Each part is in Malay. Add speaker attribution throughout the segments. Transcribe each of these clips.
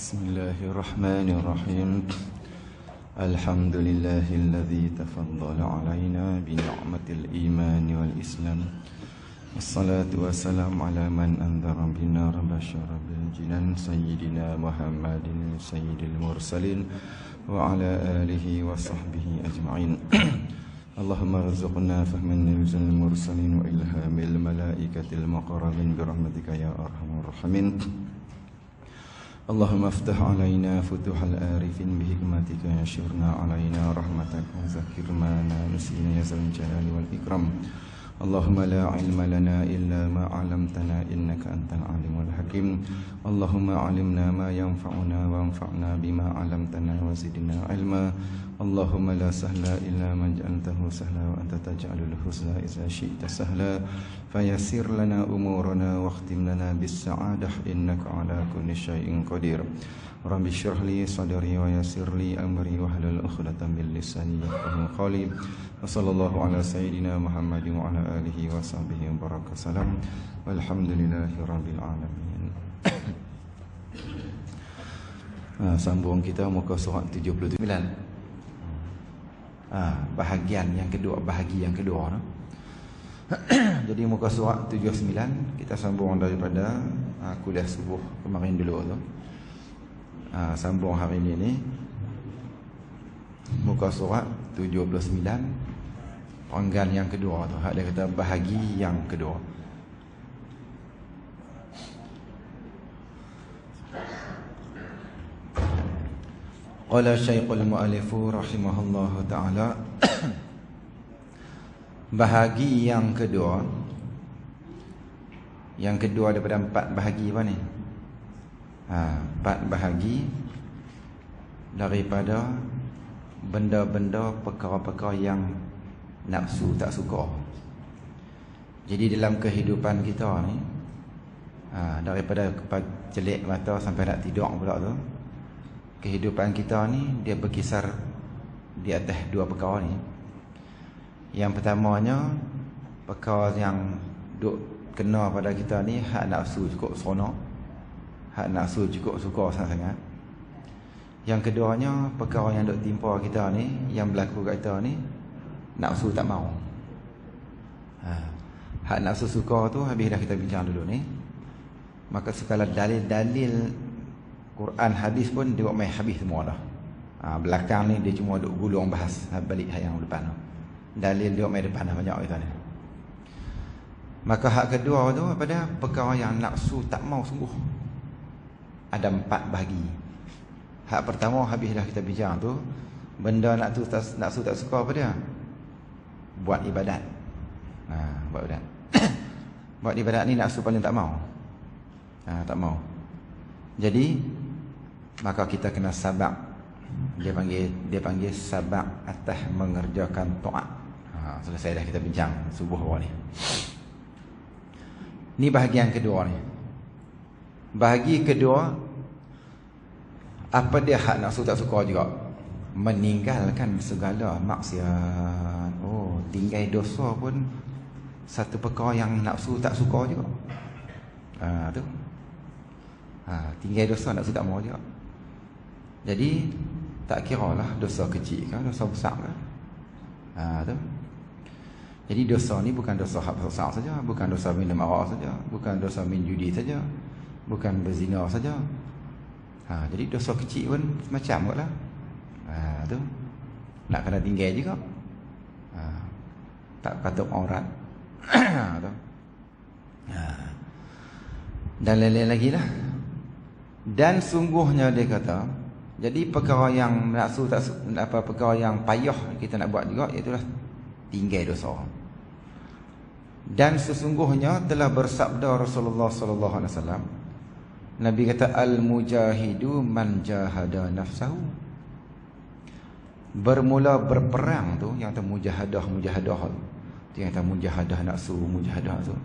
Speaker 1: Bismillahirrahmanirrahim. Alhamdulillahilladzi tafaddala alaina bi ni'matil iman wal islam. Wassalatu wassalamu ala man anzara binar basyara bil jinan sayyidina Muhammadin sayyidil mursalin wa ala alihi wa sahbihi ajma'in. Allahumma rzuqna fahman nabiyil mursalin wa ilhamil malaikatil muqarrabin bi rahmatika ya arhamar rahimin. Allahumma aftah alaina futuhal arifin bihikmatika yashirna alaina rahmatak wa zakir ma nasina ya zal jalali wal ikram. Allahumma la ilma lana illa ma 'allamtana innaka antal alimul hakim. Allahumma 'allimna ma yanfa'una wa anfa'na bima 'allamtana wa zidna ilma. Allahumma la sahla illa ma ja'altahu sahla wa anta taj'alul husna idza syi'ta sahla. Fayassir lana umurana wakhtim lana bis sa'adah innaka 'ala kulli syai'in qadir. Rabbi shrah li sadri wa yassir li amri wahlul 'uqdatam min lisani yafqahu qawli. Wa sallallahu ala sayyidina Muhammadin wa ala alihi wa sahbihi wa baraka salam. Walhamdulillahi rabbil alamin. Sambung kita muka surat 79. Bahagian yang kedua, bahagi yang kedua. Jadi muka surat 79 kita sambung daripada kuliah subuh kemarin dulu tu. Sambung hari ini ni muka surat 79 panggan yang kedua tu. Dia kata bahagi yang kedua. Qala Syekhul Mu'allifu rahimahullahu ta'ala. Bahagi yang kedua. Yang kedua daripada 4 bahagi apa ni? 4 bahagi daripada benda-benda perkara-perkara yang nafsu tak suka. Jadi dalam kehidupan kita ni, daripada celik mata sampai nak tidur pula tu, kehidupan kita ni dia berkisar di atas 2 perkara ni. Yang pertamanya, perkara yang duk kena pada kita ni hak nafsu cukup seronok, hak nafsu cukup suka sangat-sangat. Yang keduanya, perkara yang duk timpa kita ni, yang berlaku kat kita ni, nafsu tak mau. Hak nafsu suka tu habis dah kita bincang dulu ni. Maka segala dalil-dalil Quran hadis pun dia buat main habis semua dah. Belakang ni dia cuma duk gulung bahas balik yang depan tu. Dalil dia buat main depan dah banyak kita ni. Maka hak kedua tu pada perkara yang nafsu tak mau sungguh. Ada 4 bahagi. Hak pertama habis dah kita bincang tu, benda nafsu tak suka apa dia? Buat ibadat. Buat ibadat. Buat ibadat ni nafsu paling tak mau. Tak mau. Jadi maka kita kena sabar. Dia panggil sabar atas mengerjakan taat. Selesai dah kita bincang subuh awal ni. Ni bahagian kedua ni. Bahagi kedua, apa dia hak nafsu tak suka juga? Meninggalkan segala maksiat. Tinggal dosa pun satu perkara yang nafsu tak suka juga. Tu. Tinggal dosa nafsu tak mau juga. Jadi tak kira lah dosa kecil ke dosa besar ke. Tu. Jadi dosa ni bukan dosa hak besar saja, bukan dosa minum arak saja, bukan dosa main judi saja, bukan berzina saja. Jadi dosa kecil pun macam kot lah. Tu. Nak kena tinggal juga. Tak patut aurat. Tu. Dan lain-lain lagi lah. Dan sungguhnya dia kata, jadi perkara yang nafsu tak perkara yang payah kita nak buat juga, iaitulah tinggal dosa. Dan sesungguhnya telah bersabda Rasulullah sallallahu alaihi wasallam, Nabi kata al-mujahidu man jahada nafsahu. Bermula berperang tu yang kata mujahadah tu. Yang kata mujahadah nafsu, mujahadah tu.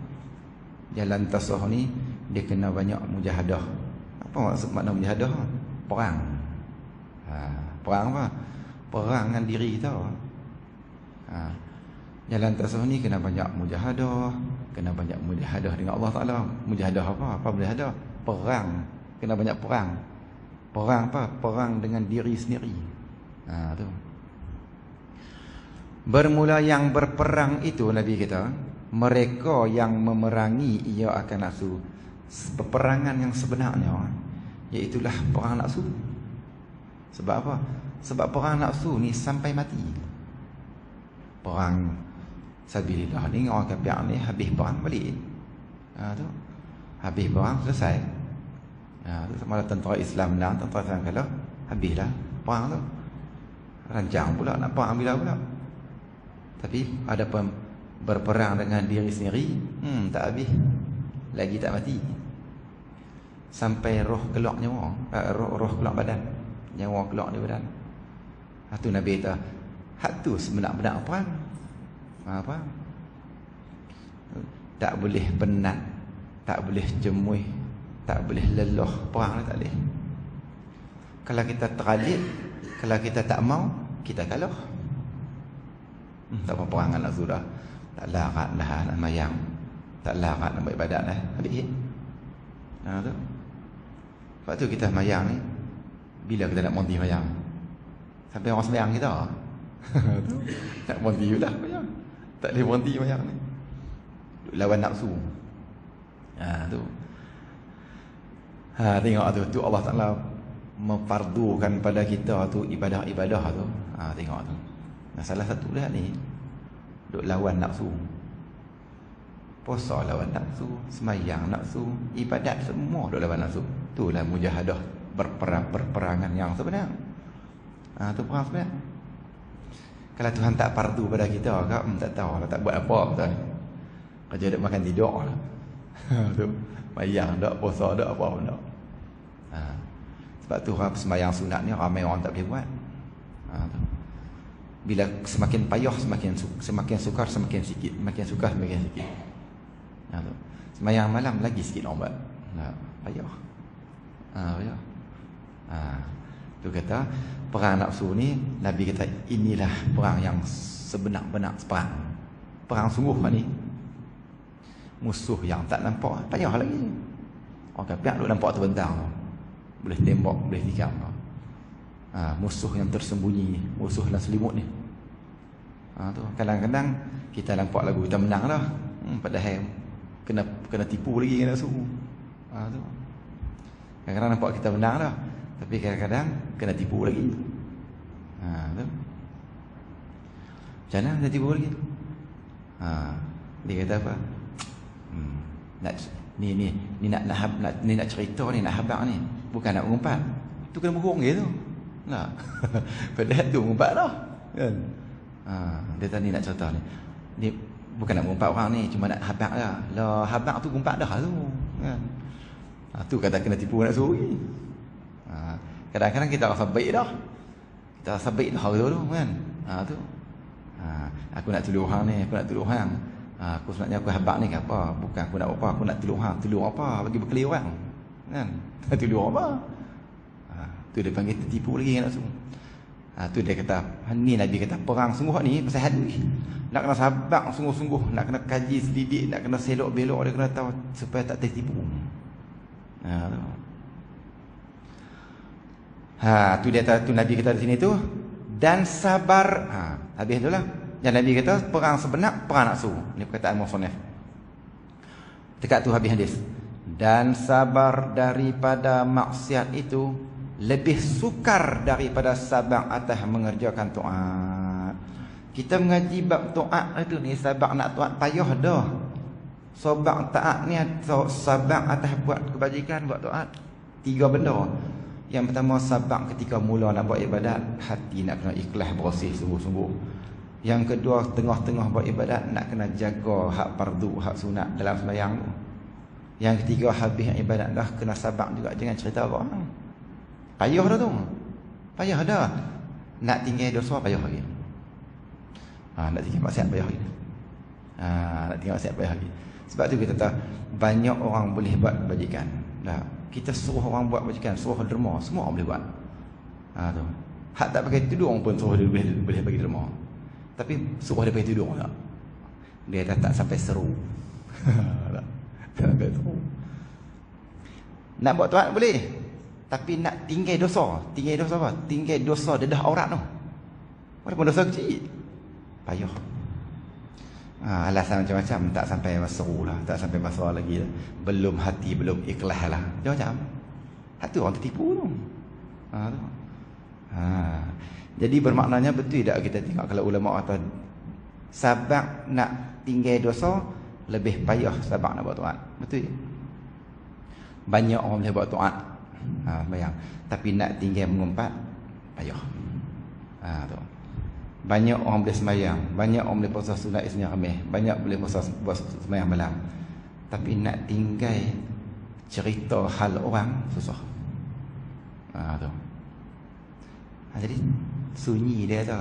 Speaker 1: Jalan tasawuf ni dia kena banyak mujahadah. Apa maksud makna mujahadah? Perang. Perang apa? Perang dengan diri kita. Jalan tasawuf ni kena banyak mujahadah, kena banyak mujahadah dengan Allah Taala. Mujahadah apa? Apa mujahadah? Perang. Kena banyak perang. Perang apa? Perang dengan diri sendiri. Tu. Bermula yang berperang itu Nabi kita, mereka yang memerangi ia akan nafsu. Peperangan yang sebenarnya iaitulah perang nafsu. Sebab apa? Sebab perang nafsu ni sampai mati. Perang sabilillah ni orang kafir ni habis perang balik. Tu. Habis perang selesai. Tu sama ada tentera Islam menang, tentera Islam kalah, habislah perang tu. Rancang pula nak perang bila pula. Tapi ada berperang dengan diri sendiri, tak habis. Lagi tak mati. Sampai roh keluar nyawa, roh keluar badan. Nyawa keluar di badan. Itu Nabi kata, hak tu sebenar-benar perang. Apa? Tak boleh penat, tak boleh jemuih, tak boleh lelah, perang tak boleh. Kalau kita teralik, kalau kita tak mau, kita kalah. Tak apa perangan nak sudah. Tak larat dah nak mayang. Tak larat nak beribadat dah. Habis. Tu. Sebab tu kita mayang ni, bila kita nak monti mayang? Sampai orang sembahyang kita. Nak monti juga mayang. Tak boleh monti mayang ni. Lawan nafsu. Tu. Tengok tu Allah Ta'ala memfardukan pada kita tu ibadah-ibadah tu. Tengok tu. Nah, salah satu dah ni duk lawan nafsu. Puasa lawan nafsu, semayang nafsu, ibadat semua duk lawan nafsu. Itulah mujahadah berperangan yang sebenar. Tu perang sebenar. Kalau Tuhan tak fardu pada kita, kau tak tahu lah, tak buat apa betul ni. Kerja duk makan tidur lah. Tu mayang dak, puasa dak, apa pun dak. Sebab tu orang sembahyang sunat ni ramai orang tak boleh buat. Tu. Bila semakin payah semakin sukar semakin sikit, makin sukar semakin sikit. Tu. Sembahyang malam lagi sikit orang buat. Payah. Payah. Tu kata perang nafsu ni Nabi kata inilah perang yang sebenar-benar perang. Perang sungguh ni. Musuh yang tak nampak payah lagi. Orang kafir duk nampak terbentang. Boleh tembak, boleh tikam. Musuh yang tersembunyi, musuh dalam selimut ni. Tu kadang-kadang kita nampak lagu kita menang dah. Padahal kena tipu lagi kena suruh. Tu. Kadang-kadang nampak kita menang dah, tapi kadang-kadang kena tipu lagi. Tu. Macam mana kena tipu lagi? Dia kata apa? Nak cerita ni, nak habaq ni, bukan nak mengumpat. Tu kena bohong je tu. Nah. Padahal tu mengumpat dah. Kan? Dia tadi nak cerita ni. Ni bukan nak mengumpat orang ni, cuma nak habaq dah. Lah habaq tu mengumpat dah tu. Kan? Tu kata kena tipu nak suruh ni. Kadang-kadang kita rasa baik dah. Kita rasa baik dah hari tu kan. Tu. Aku nak tolong hang ni, aku nak tolong hang. Aku sebenarnya aku habaq ni ke apa? Bukan aku nak apa, aku nak tolong hang. Tolong apa? Bagi berkeli orang. Kan? Tolong apa? Tu dia panggil tertipu lagi nak suruh. Tu dia kata, ni Nabi kata perang sungguh ni pasal hadis. Nak kena sabar sungguh-sungguh, nak kena kaji selidik, nak kena selok belok, dia kena tahu supaya tak tertipu. Tu dia tu Nabi kata di sini tu dan sabar. Habis itulah. Yang Nabi kata perang sebenar perang nafsu. Ini perkataan musannif. Dekat tu habis hadis. Dan sabar daripada maksiat itu lebih sukar daripada sabar atas mengerjakan taat. Kita mengaji bab taat itu ni, sabar nak taat payah dah. Sabar taat ni, sabar atas buat kebajikan, buat taat. 3 benda. Yang pertama sabar ketika mula nak buat ibadat, hati nak kena ikhlas bersih sungguh-sungguh. Yang kedua tengah-tengah buat ibadat nak kena jaga hak fardu, hak sunat dalam sembahyang. Yang ketiga habis ibadat dah kena sabar juga, jangan cerita orang. Payah dah tu. Payah dah. Nak tinggal dosa payah lagi. Nak tinggal maksiat payah lagi. Nak tinggal maksiat payah lagi. Sebab tu kita tahu banyak orang boleh buat kebajikan. Dah. Kita suruh orang buat kebajikan, suruh derma, semua orang boleh buat. Tu. Hak tak pakai tudung pun suruh dia boleh bagi derma. Tapi suruh dia pakai tudung tak. Dia tak sampai seru. Tak sampai seru. Nak buat taat boleh. Tapi nak tinggal dosa apa? Tinggal dosa dedah aurat tu. Walaupun dosa kecil, payah. Alasan macam-macam, tak sampai masa lah, tak sampai masa lagi lah. Belum hati, belum ikhlas lah. Macam-macam. Hati orang tertipu tu. Jadi bermaknanya betul tak kita tengok kalau ulama kata sabab nak tinggal dosa lebih payah sabab nak buat taat. Betul. Banyak orang boleh buat taat. Bayang. Tapi nak tinggal mengumpat payah. Tu. Banyak orang boleh sembahyang, banyak orang boleh puasa sunat Isnin Khamis, banyak boleh puasa sembahyang malam. Tapi nak tinggal cerita hal orang susah. Tu. Jadi sunyi dia tu.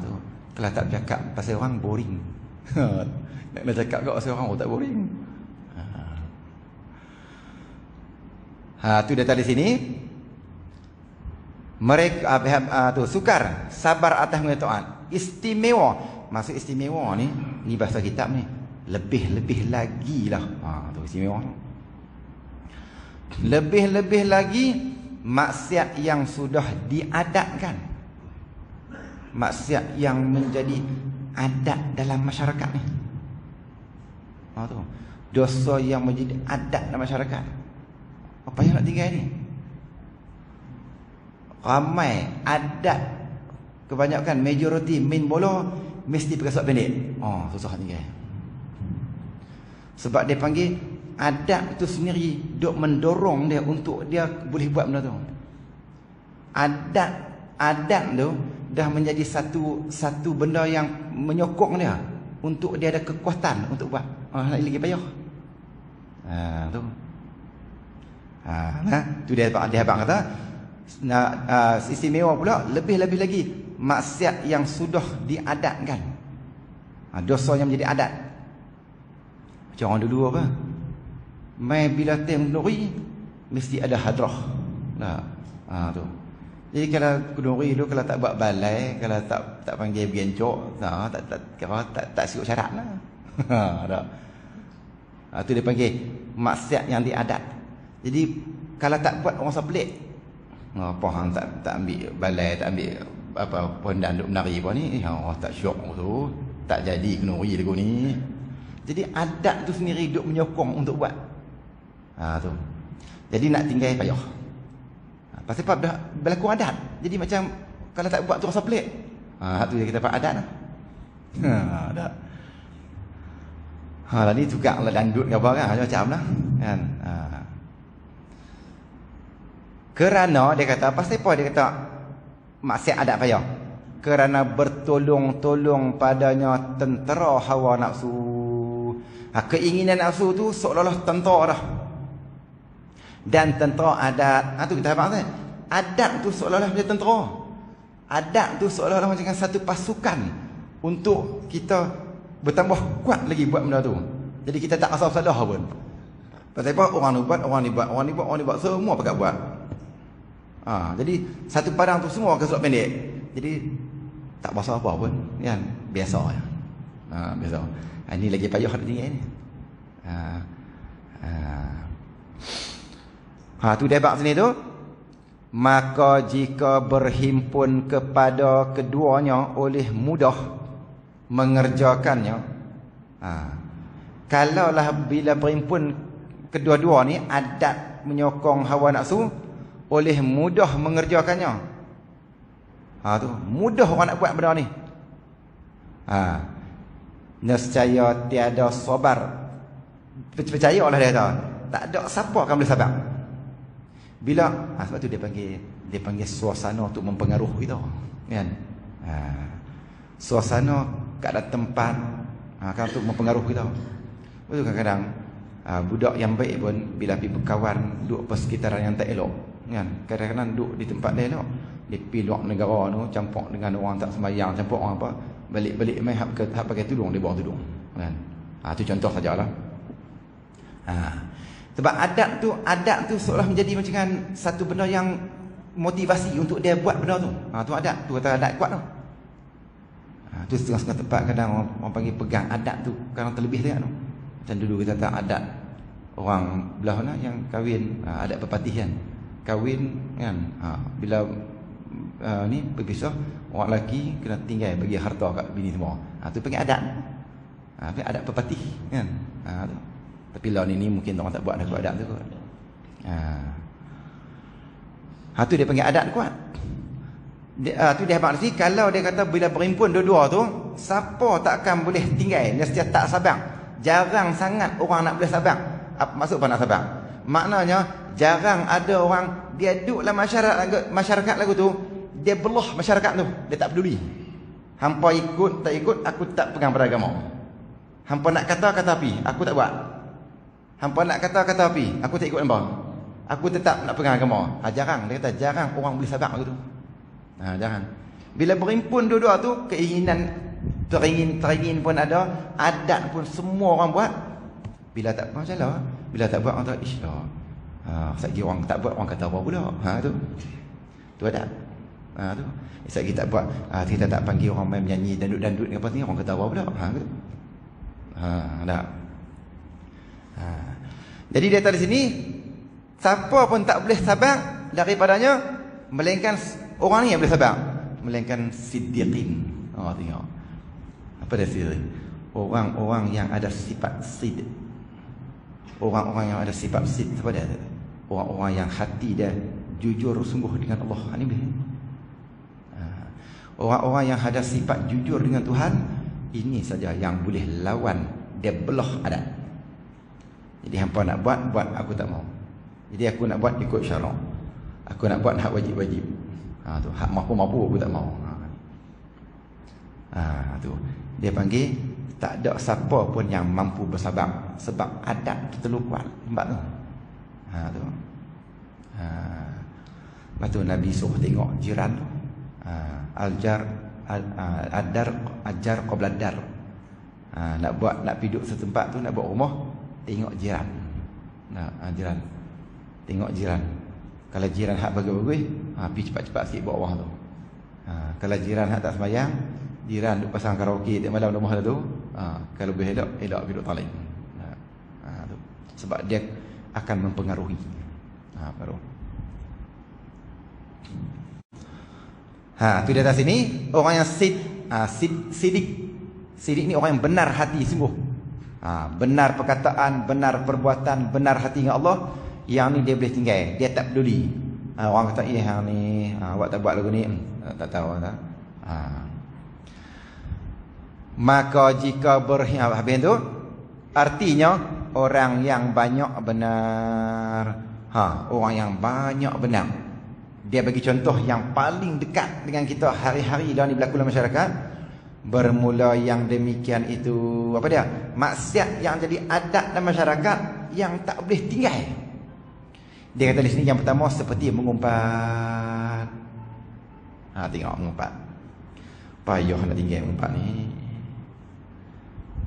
Speaker 1: Tu. Kalau tak bercakap pasal orang boring. Nak cakap kat pasal orang tak boring. Tu data di sini. Mereka tu sukar, sabar atas taat. Istimewa. Maksud istimewa ni bahasa kitab ni. Lebih-lebih lagi lah. Tu istimewa. Lebih-lebih lagi maksiat yang sudah diadatkan. Maksiat yang menjadi adat dalam masyarakat ni. Tu. Dosa yang menjadi adat dalam masyarakat. Apa yang nak tinggal ni? Ramai adat, kebanyakan majoriti main bola mesti pakai surat pendek. Susah tinggal. Sebab dia panggil adat tu sendiri duk mendorong dia untuk dia boleh buat benda tu. Adat tu dah menjadi satu benda yang menyokong dia untuk dia ada kekuatan untuk buat. Lagi payah. Tu. Tu dia abang kata istimewa pula lebih-lebih lagi maksiat yang sudah diadatkan. Dosa yang menjadi adat. Macam orang dulu apa? Mai bila kenduri mesti ada hadrah. Tu. Jadi kalau kenduri tu kalau tak buat balai, kalau tak panggil bencok, tak siap syarat lah. Tu dia panggil maksiat yang diadat. Jadi kalau tak buat orang sebelik. Apa hang tak ambil balai, tak ambil apa pondan duk menari apa ni, tak syok tu, tak jadi kenduri lagu ni. Jadi adat tu sendiri duk menyokong untuk buat. Tu. Jadi nak tinggal payah. Pasal apa dah berlaku adat. Jadi macam kalau tak buat tu rasa pelik. Tu dia kita dapat adat lah. Adat. Lah ni juga lah dandut ke apa kan, macam lah kan. Kerana dia kata pasal apa dia kata maksiat adat payah? Kerana bertolong-tolong padanya tentera hawa nafsu. Keinginan nafsu tu seolah-olah tentera dah. Dan tentera adat. Tu kita faham kan? Adat tu seolah-olah macam tentera. Adat tu seolah-olah macam satu pasukan untuk kita bertambah kuat lagi buat benda tu. Jadi kita tak rasa salah pun. Pasal apa? Orang ni buat, orang ni buat, orang ni buat, orang ni buat, semua pakat buat. Jadi satu padang tu semua ke surat pendek. Jadi tak bahasa apa pun kan, biasa ya. Biasa. Ini lagi payah nak tinggal ni. Tu dia bab sini tu. Maka jika berhimpun kepada keduanya oleh mudah mengerjakannya. Kalaulah bila berhimpun kedua-dua ni adat menyokong hawa nafsu oleh mudah mengerjakannya. Tu mudah orang nak buat benda ni. Nescaya tiada sabar. Percayalah dia kata, tak ada siapa akan boleh sabar. Bila sebab tu dia panggil suasana untuk mempengaruhi kita, kan? Suasana keadaan tempat kan untuk mempengaruhi kita. Betul kadang-kadang budak yang baik pun bila pergi berkawan duduk persekitaran yang tak elok, kan? Kadang-kadang duduk di tempat dia elok, dia pergi luar negara tu campur dengan orang tak sembahyang, campur orang apa, balik-balik mai hak pakai tudung dia bawa tudung, kan? Tu contoh sajalah. Sebab adat tu seolah menjadi macam kan satu benda yang motivasi untuk dia buat benda tu. Tu adat, tu kata adat kuat tu. Tu setengah-setengah tempat kadang orang panggil pegang adat tu, kadang terlebih sangat tu. Macam dulu kita tak adat orang belah mana yang kahwin, adat perpatihan. kahwin kan. Bila ni berpisah, orang lelaki kena tinggal bagi harta kat bini semua. Tu panggil adat. Panggil adat pepatih kan. Tu. Tapi lah ni mungkin orang tak buat dah adat tu kot. Tu dia panggil adat kuat. Tu dia maksud kalau dia kata bila berhimpun dua-dua tu, siapa takkan boleh tinggal, dia setiap tak sabar. Jarang sangat orang nak boleh sabar. Maksud apa nak sabar? Maknanya jarang ada orang dia duduk dalam masyarakat lagu tu, dia belah masyarakat tu, dia tak peduli. Hampa ikut tak ikut, aku tak pegang pada agama. Hampa nak kata api, aku tak buat. Hampa nak kata api, aku tak ikut hampa. Aku tetap nak pegang agama. Jarang, dia kata jarang orang boleh sabar lagu tu. Jangan. Bila berhimpun dua-dua tu, keinginan teringin pun ada, adat pun semua orang buat. Bila tak macam lah, bila tak buat orang tak isylah. Sekali orang tak buat, orang kata apa pula. Tu adat. Tu. Sekali tak buat, kita tak panggil orang main menyanyi dandut-dandut apa ni, orang kata apa pula. Tu. Tak. Jadi dia kata di sini, siapa pun tak boleh sabar daripadanya, melainkan orang ni yang boleh sabar, melainkan siddiqin. Tengok. Apa dia siddiq? Orang-orang yang ada sifat siddiq. Orang-orang yang ada sifat siddiq, apa dia? Orang-orang yang hati dia jujur sungguh dengan Allah. Ini boleh. Orang-orang yang ada sifat jujur dengan Tuhan, ini saja yang boleh lawan dia belah adat. Jadi hampa nak buat, aku tak mau. Jadi aku nak buat ikut syarak. Aku nak buat hak wajib-wajib. Tu hak mampu-mampu aku tak mau. Tu dia panggil tak ada siapa pun yang mampu bersabar sebab adat tu terlalu kuat. Nampak tu? Tu. Lepas tu Nabi suruh tengok jiran tu. Ajar qabla dar. Nak piduk setempat tu, nak buat rumah, tengok jiran. Jiran. Tengok jiran. Kalau jiran hak bagus-bagus, pergi cepat-cepat sikit buat orang tu. Kalau jiran hak tak sembahyang, jiran duk pasang karaoke tiap malam rumah tu, kalau boleh elok pergi duk taling. Tu. Sebab dia akan mempengaruhi. Baru. Tu di atas sini orang yang sidik. Sidik ni orang yang benar hati sungguh. Benar perkataan, benar perbuatan, benar hati dengan Allah. Yang ni dia boleh tinggal, dia tak peduli. Orang kata hang ni awak tak buat lagu ni, tak tahu tak. Maka jika habis tu artinya orang yang banyak benar. Orang yang banyak benar. Dia bagi contoh yang paling dekat dengan kita hari-hari dah ni berlaku dalam masyarakat. Bermula yang demikian itu apa dia? Maksiat yang jadi adat dalam masyarakat yang tak boleh tinggal. Dia kata di sini yang pertama seperti mengumpat. Tengok mengumpat. Payah nak tinggal mengumpat ni.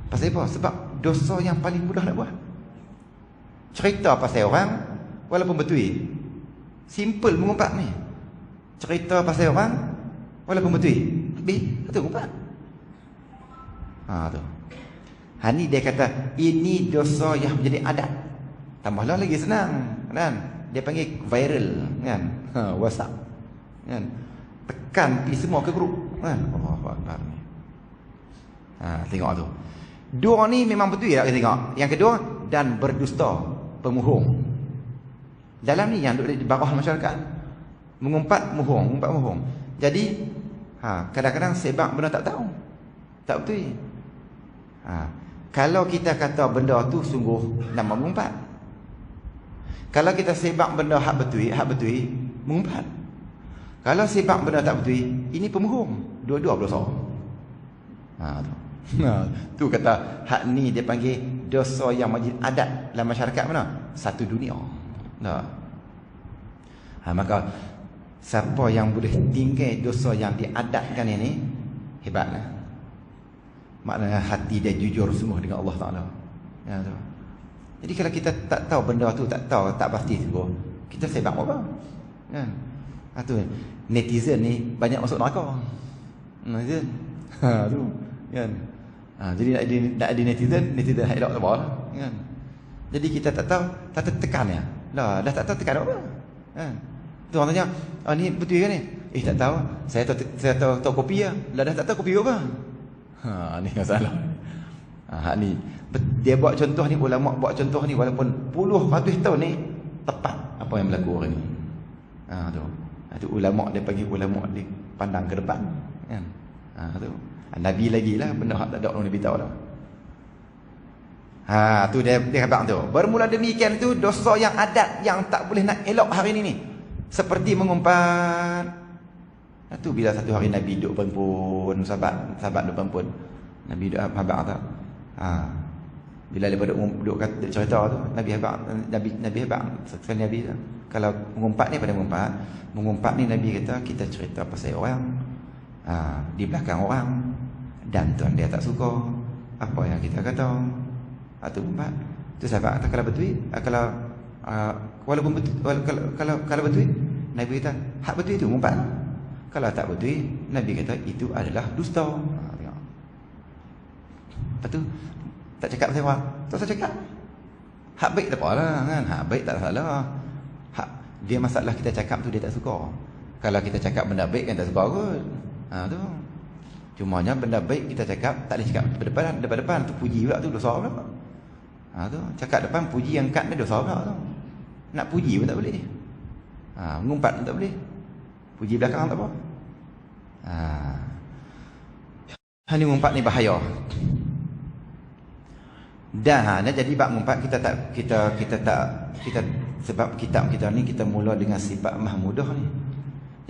Speaker 1: Pasal apa? Sebab dosa yang paling mudah nak buat. Cerita pasal orang walaupun betul. Simple mengumpat ni. Cerita pasal orang walaupun betul. Habis betul mengumpat. Tu. Ni dia kata ini dosa yang menjadi adat. Tambahlah lagi senang kan? Dia panggil viral kan? WhatsApp kan? Tekan pergi semua ke grup kan? Allahu Akbar ni. Tengok tu. Dua ni memang betul ya kita tengok. Yang kedua, dan berdusta, pemohong. Dalam ni yang duduk di bawah masyarakat. Mengumpat mohong. Jadi kadang-kadang sebab benda tak tahu. Tak betul. Kalau kita kata benda tu sungguh nama mengumpat. Kalau kita sebab benda hak betul, mengumpat. Kalau sebab benda tak betul, ini pemohong. Dua-dua berdosa. Tu kata hak ni dia panggil dosa yang majid adat dalam masyarakat mana? Satu dunia. Maka siapa yang boleh tinggal dosa yang diadatkan ini, hebatlah. Maknanya hati dia jujur semua dengan Allah Ta'ala. Jadi kalau kita tak tahu benda tu, tak pasti sungguh, kita sebab apa? Kan? Tu netizen ni banyak masuk neraka. Netizen. Tu kan. Jadi nak ada netizen elok tak apa kan. Jadi kita tak tahu, tak tekan ya. Dah tak tahu tekan apa. Kan? Tu orang tanya, ni betul ke ni? Tak tahu. Saya tahu kopi lah. Lah dah tak tahu kopi apa. Ni masalah. Ni dia buat contoh ni, ulama buat contoh ni walaupun puluh ratus tahun ni tepat apa yang berlaku hari ni. Tu ulama dia panggil ulama dia pandang ke depan kan. Tu Nabi lagi lah benda hak tak ada orang Nabi tahu dah. Tu dia kata tu. Bermula demikian tu dosa yang adat yang tak boleh nak elok hari ni seperti mengumpat. Tu bila satu hari Nabi duduk pun sahabat duduk pun. Nabi duduk habaq tak. Bila daripada duduk cerita tu Nabi habaq sekali Nabi tu. Kalau mengumpat ni pada mengumpat ni Nabi kata kita cerita pasal orang di belakang orang dan tuan dia tak suka apa yang kita kata. Tu umpat. Tu sahabat kata kalau betul walaupun betul kalau betul Nabi kata hak betul itu umpat. Kalau tak betul Nabi kata itu adalah dusta. Tengok. Lepas tu tak cakap pasal orang. Tak usah cakap. Hak baik tak apalah kan. Hak baik tak salah. Hak dia masalah kita cakap tu dia tak suka. Kalau kita cakap benda baik kan tak suka kot. Tu. Cumanya benda baik kita cakap tak boleh cakap depan tu puji pula tu dosa pula. Tu cakap depan puji yang kat ni dosa pula tu. Nak puji pun tak boleh. Mengumpat pun tak boleh. Puji belakang tak apa. Ini mengumpat ni bahaya. Dan jadi bab mengumpat kita sebab kitab kita ni kita mula dengan sifat mahmudah ni.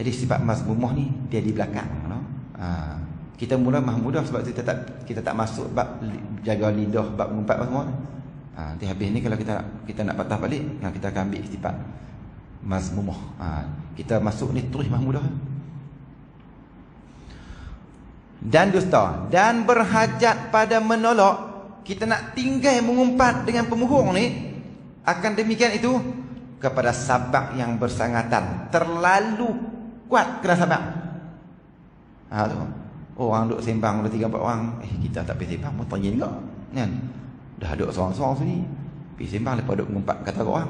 Speaker 1: Jadi sifat mazmumah ni dia di belakang no? Kita mula mahmudah sebab kita tak masuk bab jaga lidah, bab mengumpat semua. Nanti habis ni kalau kita nak patah balik, kita akan ambil sifat mazmumah. Kita masuk ni terus mahmudah. Dan dusta dan berhajat pada menolak. Kita nak tinggal mengumpat dengan pemohong ni, akan demikian itu kepada sabak yang bersangatan terlalu kuat kena sabak. Tu orang duk sembang 2-3-4 orang, kita tak pergi sembang pun tanya juga kan. Dah duk seorang-seorang sini pergi sembang lepas duk mengumpat kata orang.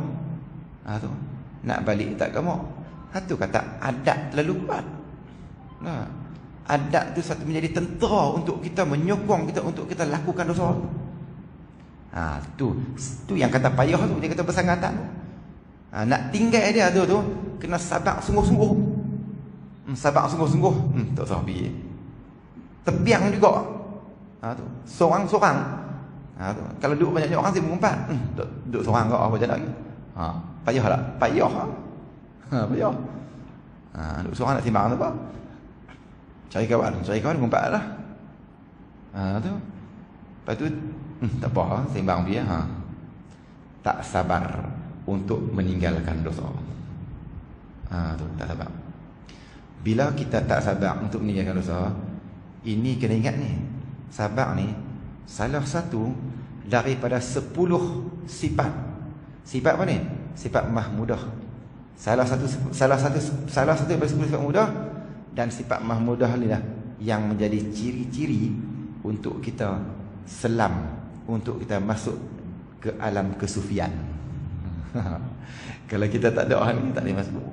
Speaker 1: Tu nak balik tak kamu. Tu kata adat terlalu kuat. Adat tu satu menjadi tentera untuk kita menyokong kita untuk kita lakukan dosa. Tu yang kata payah tu, dia kata bersangatan. Nak tinggal dia tu kena sabar sungguh-sungguh. Sabar sungguh-sungguh. Tak usah pergi. Tepiang juga. Tu seorang-seorang. Tu kalau duduk banyak orang sibuk mengumpat. Duduk seorang kau apa jadi lagi. Payah tak? Payah. Payah. Duduk seorang nak timbang tu apa? Cari kawan mengumpat lah. Tu. Lepas tu tak apa, sembang dia tak sabar untuk meninggalkan dosa. Tu tak sabar. Bila kita tak sabar untuk meninggalkan dosa, ini kena ingat ni, sabar ni salah satu daripada 10 sifat. Sifat apa ni? Sifat mahmudah. Salah satu daripada 10 sifat mahmudah. Dan sifat mahmudah ni lah yang menjadi ciri-ciri untuk kita selam, untuk kita masuk ke alam kesufian. Kalau kita tak ada orang ni tak boleh masuk.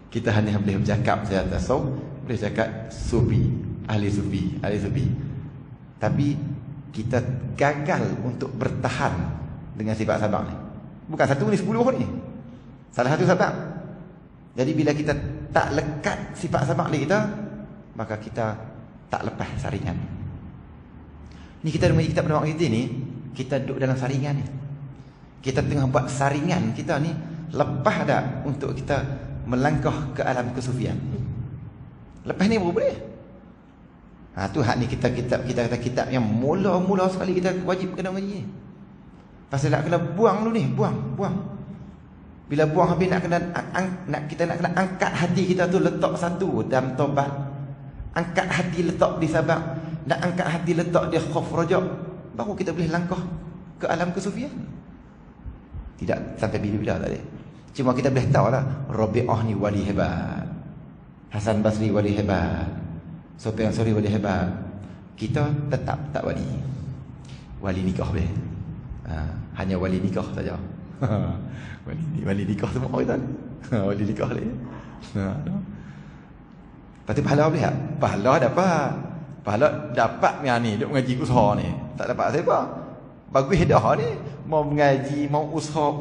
Speaker 1: Kita hanya boleh bercakap saja tasawuf, boleh cakap sufi, ahli sufi. Tapi kita gagal untuk bertahan dengan sifat sabar ni. Bukan satu ni, 10 ni. Salah satu sabar. Jadi bila kita tak lekat sifat sabar ni kita, maka kita tak lepas saringan. Ni kita dalam kitab penawak kita ni, kita duduk dalam saringan ni. Kita tengah buat saringan kita ni, lepas dah untuk kita melangkah ke alam kesufian. Lepas ni baru boleh. Tu hak ni kita kata kitab yang mula-mula sekali kita wajib kena mengaji ni. Pasal nak kena buang dulu ni, buang. Bila buang habis kita nak kena angkat hati kita tu letak satu dalam taubat. Angkat hati letak di sabar. Nak angkat hati letak di khauf raja. Baru kita boleh langkah ke alam kesufian. Tidak sampai bila-bila tak ada. Cuma kita boleh tahu lah, Rabi'ah ni wali hebat, Hasan Basri wali hebat, Sufyan Sauri wali hebat. Kita tetap tak wali. Wali nikah boleh. Hanya wali nikah saja. Wali nikah semua kita ni. Wali nikah ni. Lepas tu pahala boleh tak? Pahala dapat. Pahala dapat ni duk mengaji usaha ni. Tak dapat siapa? Bagus dah ni. Mau mengaji, mau usaha.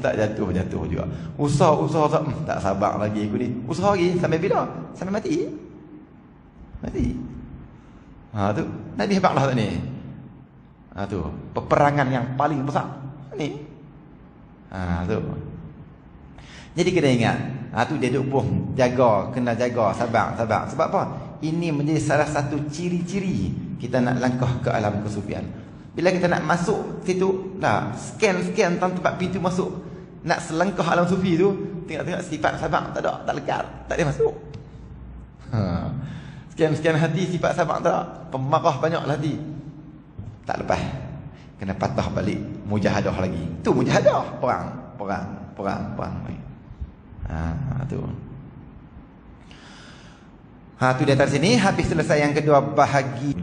Speaker 1: Tak jatuh juga. Usaha tak sabar lagi aku ni. Usaha lagi sampai bila? Sampai mati. Tu Nabi hebatlah tak ni. Tu peperangan yang paling besar ni. Tu. Jadi kena ingat, tu dia duk jaga, kena jaga, sabar. Sebab apa? Ini menjadi salah satu ciri-ciri kita nak langkah ke alam kesufian. Bila kita nak masuk situ, scan tempat pintu masuk, nak selangkah alam sufi tu, tengok sifat sabar tak ada, tak lekat, tak boleh masuk. Scan hati, sifat sabar tak ada, pemarah banyaklah hati, tak lepas, kena patah balik, mujahadah lagi. Tu mujahadah, perang. Tu. Tu di atas sini habis selesai yang kedua bahagi.